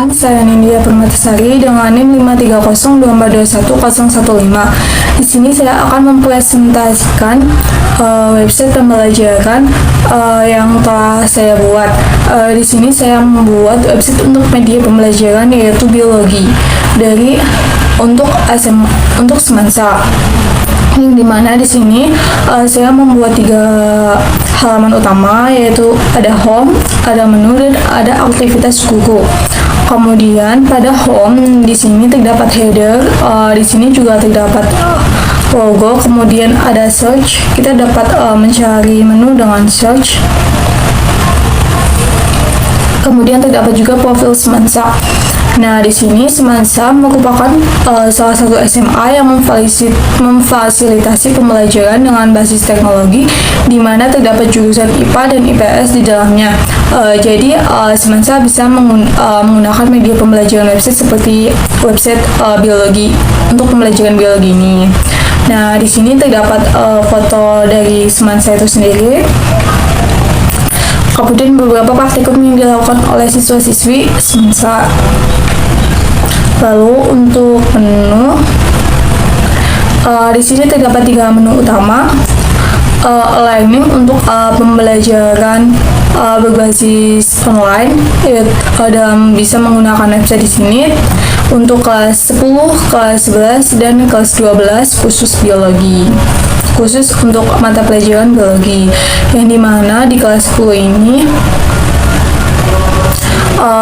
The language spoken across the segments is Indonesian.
Perkenalkan, saya Nindya Permatasari dengan NIM 53024210015. Di sini saya akan mempresentasikan website pembelajaran yang telah saya buat. Di sini saya membuat website untuk media pembelajaran yaitu biologi untuk Semansa. Yang dimana di sini saya membuat 3 halaman utama, yaitu ada home, ada menu, dan ada aktivitas guru. Kemudian pada home di sini terdapat header, di sini juga terdapat logo. Kemudian ada search, kita dapat mencari menu dengan search. Kemudian terdapat juga profil Semansa. Nah, di sini Semansa merupakan salah satu SMA yang memfasilitasi pembelajaran dengan basis teknologi, di mana terdapat jurusan IPA dan IPS di dalamnya. Jadi Semansa bisa menggunakan media pembelajaran website seperti website biologi untuk pembelajaran biologi ini. Nah, di sini terdapat foto dari Semansa itu sendiri. Kemudian beberapa praktikum yang dilakukan oleh siswa-siswi Semansa. Lalu untuk menu, di sini terdapat 3 menu utama. Learning untuk pembelajaran berbasis online, dalam bisa menggunakan website di sini untuk kelas 10, kelas 11, dan kelas 12 khusus biologi. Khusus untuk mata pelajaran biologi, yang dimana di kelas 10 ini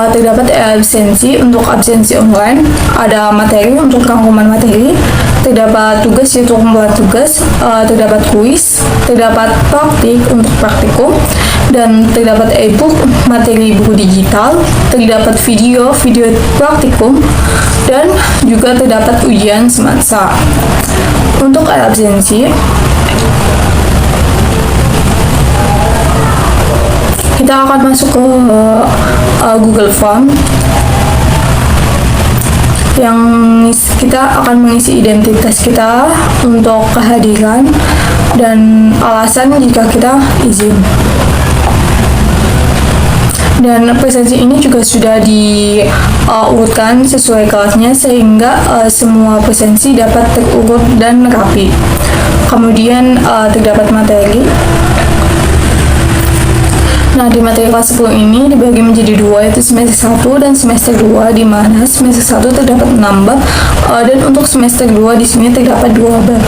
terdapat absensi untuk absensi online, ada materi untuk rangkuman materi, terdapat tugas yaitu pembuat tugas, terdapat kuis, terdapat praktik untuk praktikum, dan terdapat e-book materi buku digital, terdapat video praktikum, dan juga terdapat ujian Semansa. Untuk absensi, kita akan masuk ke Google Form yang kita akan mengisi identitas kita untuk kehadiran dan alasan jika kita izin. Dan presensi ini juga sudah diurutkan sesuai kelasnya sehingga semua presensi dapat terurut dan rapi. Kemudian terdapat materi. Nah, di materi kelas 10 ini dibagi menjadi 2, yaitu semester 1 dan semester 2, di mana semester 1 terdapat 6 bab, dan untuk semester 2 di sini terdapat 2 bab.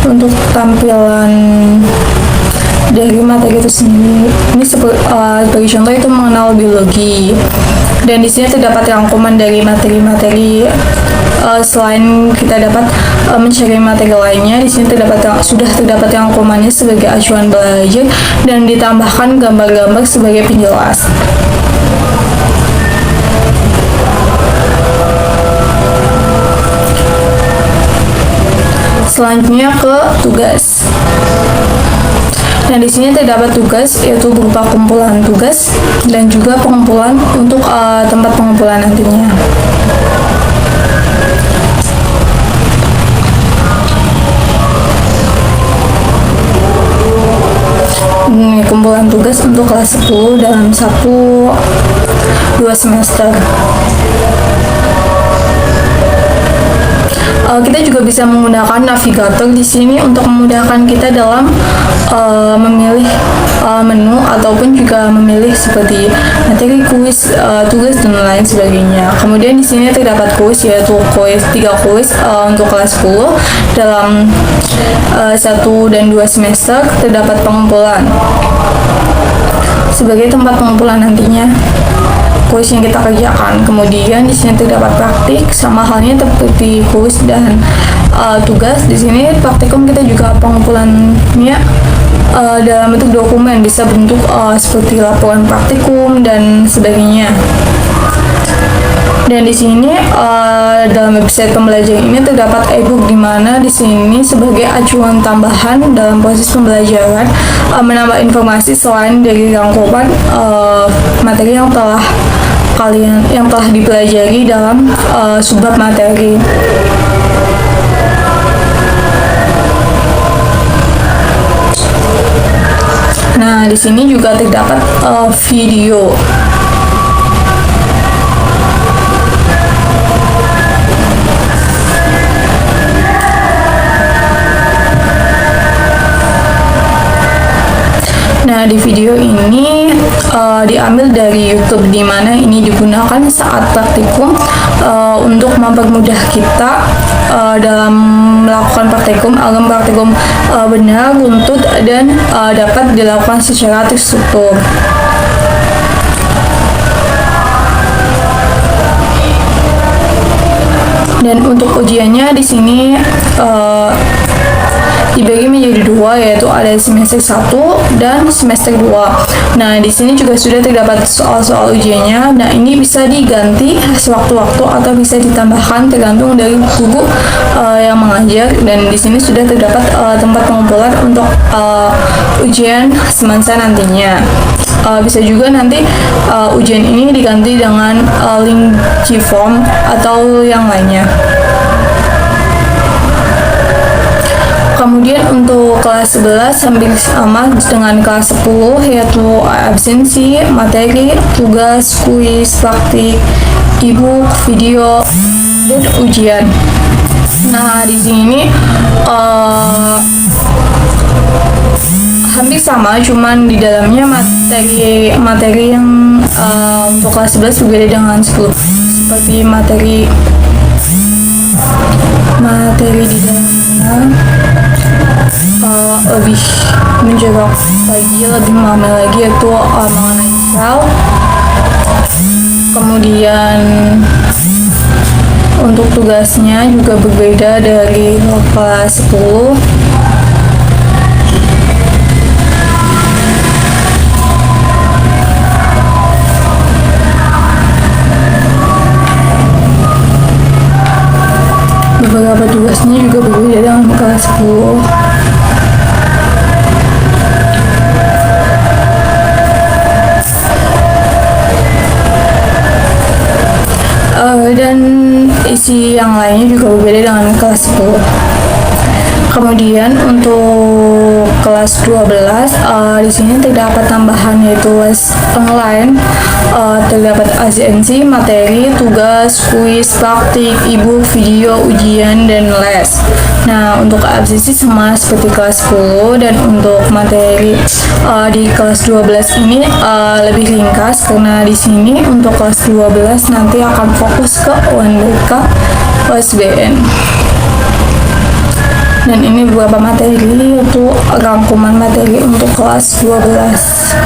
Untuk tampilan dari materi itu sendiri, ini sebagai contoh itu mengenal biologi, dan di sini terdapat rangkuman dari materi-materi. Selain kita dapat mencari materi lainnya, di sini sudah terdapat rangkumannya sebagai acuan belajar dan ditambahkan gambar-gambar sebagai penjelas. Selanjutnya ke tugas. Nah, di sini terdapat tugas yaitu berupa kumpulan tugas dan juga pengumpulan untuk tempat pengumpulan nantinya. Ini kumpulan tugas untuk kelas 10 dalam 1-2 semester. Kita juga bisa menggunakan navigator di sini untuk memudahkan kita dalam memilih menu ataupun juga memilih seperti materi, kuis, tugas, dan lain sebagainya. Kemudian di sini terdapat kuis, yaitu 3 kuis untuk kelas 10 dalam 1 dan 2 semester. Terdapat pengumpulan sebagai tempat pengumpulan nantinya kuis yang kita kerjakan. Kemudian di sini terdapat praktik, sama halnya seperti kuis dan tugas. Di sini praktikum kita juga pengumpulannya dalam bentuk dokumen, bisa bentuk seperti laporan praktikum dan sebagainya. Dan di sini dalam website pembelajaran ini terdapat e-book, di mana di sini sebagai acuan tambahan dalam proses pembelajaran, menambah informasi selain dari rangkuman materi yang telah dipelajari dalam subbab materi. Nah, di sini juga terdapat video Nah, di video ini diambil dari YouTube, di mana ini digunakan saat praktikum untuk mempermudah kita dalam melakukan praktikum agar praktikum benar, runtut, dan dapat dilakukan secara terstruktur. Dan untuk ujiannya di sini dibagi menjadi dua, yaitu ada semester 1 dan semester 2. Nah, di sini juga sudah terdapat soal-soal ujiannya. Nah, ini bisa diganti sewaktu-waktu atau bisa ditambahkan tergantung dari guru yang mengajar. Dan di sini sudah terdapat tempat pengumpulan untuk ujian semansa nantinya. Bisa juga nanti ujian ini diganti dengan link Gform atau yang lainnya. Kemudian untuk kelas 11 hampir sama dengan kelas 10, yaitu absensi, materi, tugas, kuis, praktik, e-book, video, dan ujian. Nah, di sini hampir sama, cuman di dalamnya materi yang untuk kelas 11 berbeda dengan 10, seperti materi di dalamnya lebih menjorok lagi, lebih memahami lagi, yaitu mengenai sel. Kemudian untuk tugasnya juga berbeda dari kelas 10. Beberapa tugasnya juga berbeda dengan kelas 10. Dan isi yang lainnya juga berbeda dengan kelas 10. Kemudian untuk kelas 12 di sini terdapat tambahan, yaitu les online, terdapat absensi, materi, tugas, kuis, praktik, e-book, video, ujian, dan les. Nah, untuk absensi sama seperti kelas 10, dan untuk materi di kelas 12 ini lebih ringkas, karena di sini untuk kelas 12 nanti akan fokus ke UNBK USBN. Dan ini beberapa materi, yaitu rangkuman materi untuk kelas 12.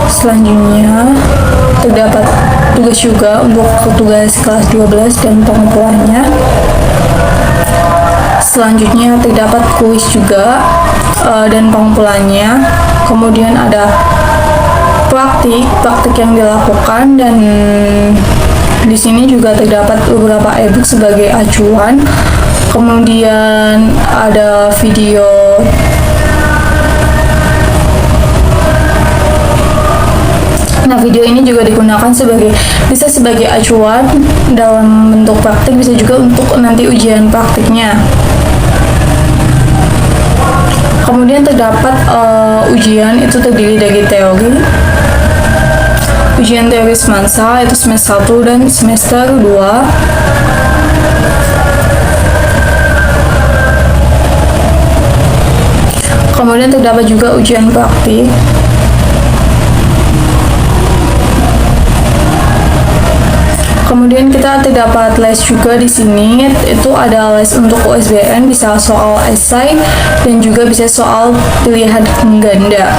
Selanjutnya terdapat tugas juga untuk tugas kelas 12 dan pengumpulannya. Selanjutnya terdapat kuis juga dan pengumpulannya. Kemudian ada praktik yang dilakukan, dan di sini juga terdapat beberapa e-book sebagai acuan. Kemudian ada video. Nah, video ini juga digunakan bisa sebagai acuan dalam bentuk praktik, bisa juga untuk nanti ujian praktiknya. Kemudian terdapat ujian, itu terdiri dari teori. Ujian teori semansa itu semester 1 dan semester 2. Kemudian terdapat juga ujian praktik. Kemudian kita terdapat les juga di sini. Itu ada les untuk USBN, bisa soal esai dan juga bisa soal pilihan ganda.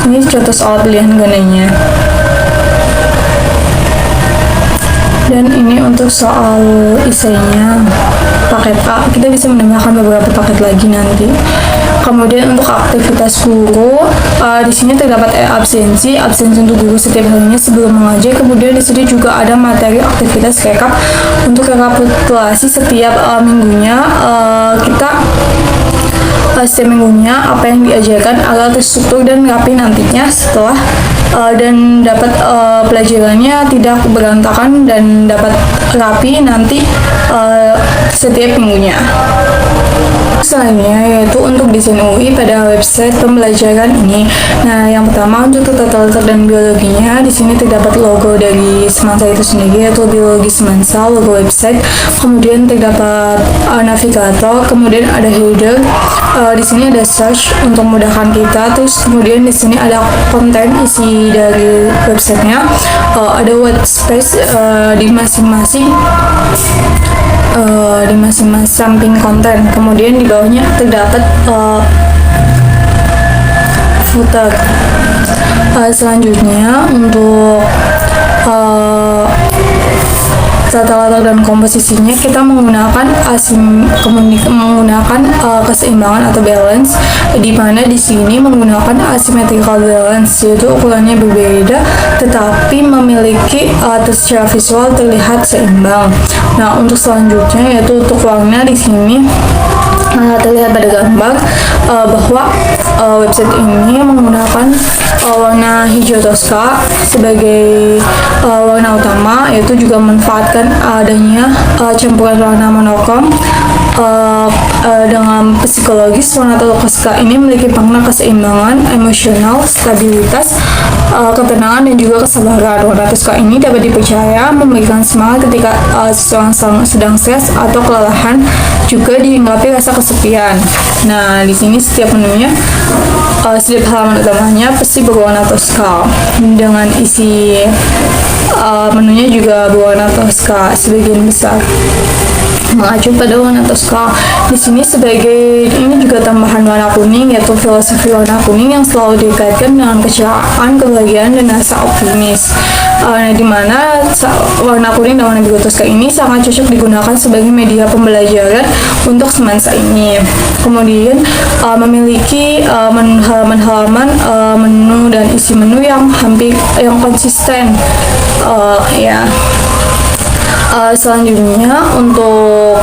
Ini contoh soal pilihan gandanya. Dan ini untuk soal esainya, paket A. Kita bisa menambahkan beberapa paket lagi nanti. Kemudian untuk aktivitas guru, di sini terdapat absensi untuk guru setiap harinya sebelum mengajar. Kemudian di sini juga ada materi aktivitas rekap untuk rekapitulasi setiap minggunya. Setiap minggunya apa yang diajarkan agar terstruktur dan rapi nantinya setelah dan dapat pelajarannya tidak berantakan dan dapat rapi nanti setiap minggunya. Selanjutnya yaitu untuk desain UI pada website pembelajaran ini. Nah, yang pertama untuk tata letak dan biologinya, di sini terdapat logo dari Semansa itu sendiri, yaitu biologi Semansa, logo website. Kemudian terdapat navigator, kemudian ada header. Di sini ada search untuk memudahkan kita. Terus kemudian di sini ada konten isi dari websitenya. Ada workspace di masing-masing samping konten. Kemudian di bawahnya terdapat footer. Selanjutnya untuk tata letak dan komposisinya, kita menggunakan keseimbangan atau balance, di mana di sini menggunakan asymmetrical balance, yaitu ukurannya berbeda tetapi memiliki secara visual terlihat seimbang. Nah, untuk selanjutnya yaitu untuk warna, di sini terlihat pada gambar bahwa website ini menggunakan warna hijau toska sebagai warna utama, yaitu juga memanfaatkan adanya campuran warna monokrom dengan psikologis. Warna toska ini memiliki makna keseimbangan, emosional, stabilitas, ketenangan, dan juga kesabaran. Warna toska ini dapat dipercaya memberikan semangat ketika seseorang sedang stres atau kelelahan, juga dilengkapi rasa kesepian. Nah, di sini setiap menunya, setiap halaman utamanya pasti berwarna toska, dengan isi menunya juga berwarna toska sebagian besar, mengacu pada warna toska. Di sini sebagai ini juga tambahan warna kuning, yaitu filosofi warna kuning yang selalu dikaitkan dengan keceriaan, kebahagiaan, dan rasa optimis. Di mana warna kuning dan warna biru toska ini sangat cocok digunakan sebagai media pembelajaran untuk Semansa ini. Kemudian memiliki halaman-halaman menu dan isi menu yang konsisten. Selanjutnya untuk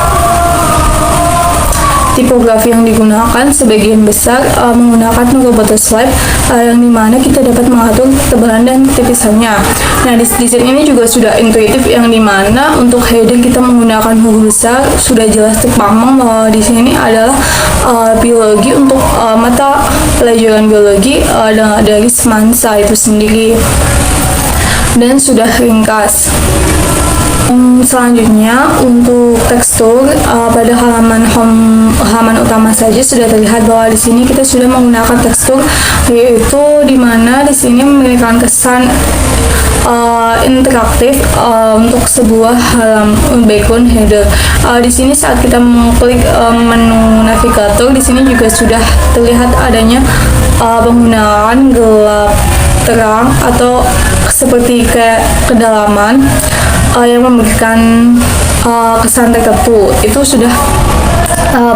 tipografi yang digunakan sebagian besar menggunakan logo butterfly, yang dimana kita dapat mengatur ketebalan dan ketipisannya. Nah, desain ini juga sudah intuitif, yang dimana untuk header kita menggunakan huruf besar, sudah jelas terpampang bahwa di sini adalah biologi, untuk mata pelajaran biologi dari Semansa itu sendiri, dan sudah ringkas. Selanjutnya untuk tekstur, pada halaman utama saja sudah terlihat bahwa di sini kita sudah menggunakan tekstur, yaitu di mana di sini memberikan kesan interaktif untuk sebuah background header. Di sini saat kita mengklik menu navigator, di sini juga sudah terlihat adanya penggunaan gelap terang atau seperti kayak kedalaman yang memberikan kesan tertentu. Itu sudah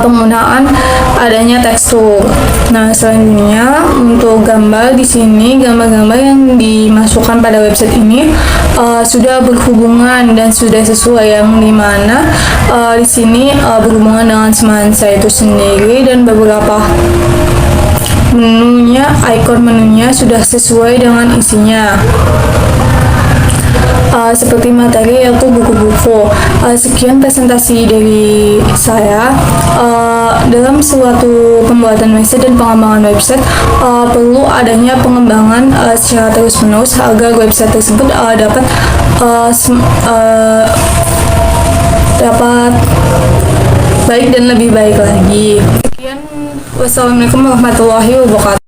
penggunaan adanya tekstur. Nah, selanjutnya untuk gambar, di sini gambar-gambar yang dimasukkan pada website ini sudah berhubungan dan sudah sesuai, yang dimana di sini berhubungan dengan Semansa itu sendiri, dan beberapa menunya, ikon menunya sudah sesuai dengan isinya. Seperti materi yaitu buku-buku. Sekian presentasi dari saya. Dalam suatu pembuatan website dan pengembangan website, perlu adanya pengembangan secara terus-menerus agar website tersebut dapat baik dan lebih baik lagi. Sekian, wassalamualaikum warahmatullahi wabarakatuh.